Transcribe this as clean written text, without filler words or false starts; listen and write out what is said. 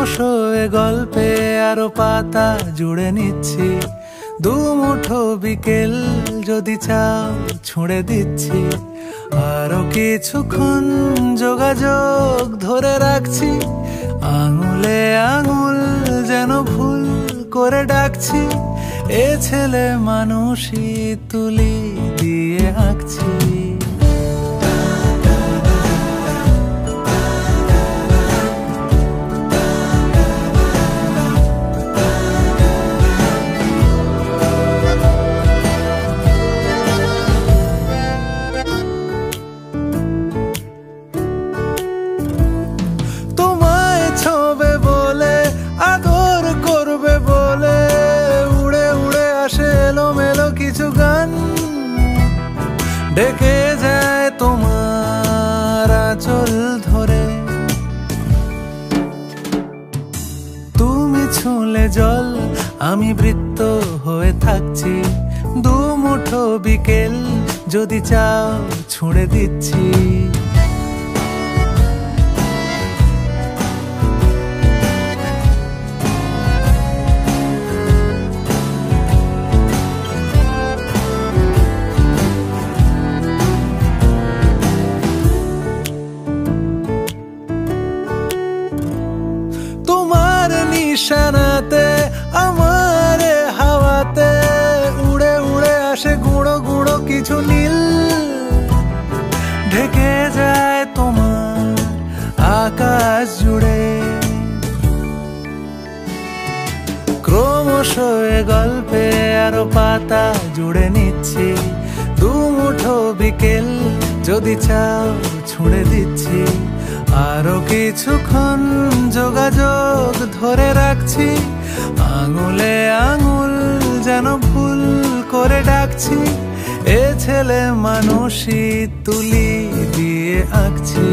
ক্রমশ এ গল্পে আরো পাতা জুড়ে নিচ্ছি। দুমুঠো বিকেল যদি চাও ছুঁড়ে দিচ্ছি। আরো কিছুক্ষণ যোগাযোগ ধরে রাখছি। আঙুলে আঙুল যেন ভুল করে ডাকছি। এ ছেলে মানুষই তুলি দিয়ে আঁকছি। কিছু গান ডেকে যায় তোমার আঁচল ধরে। তুমি ছুঁলে জল, আমি বৃত্ত হয়ে থাকছি। দুমুঠো বিকেল যদি চাও ছুঁড়ে দিচ্ছি। তোমার নিশানাতে আমার হাওয়াতে উড়ে উড়ে আসে গুঁড়ো গুঁড়ো কিছু নীল। ঢেকে যায় তোমার আকাশ জুড়ে। ক্রমশ এ গল্পে আরো পাতা জুড়ে নিচ্ছি। দুমুঠো বিকেল যদি চাও ছুঁড়ে দিচ্ছি। আরো কিছুক্ষণ যোগাযোগ ধরে রাখছি। আঙুলে আঙুল যেন ভুল করে ডাকছি। এ ছেলে মানুষই তুলি দিয়ে আঁকছি।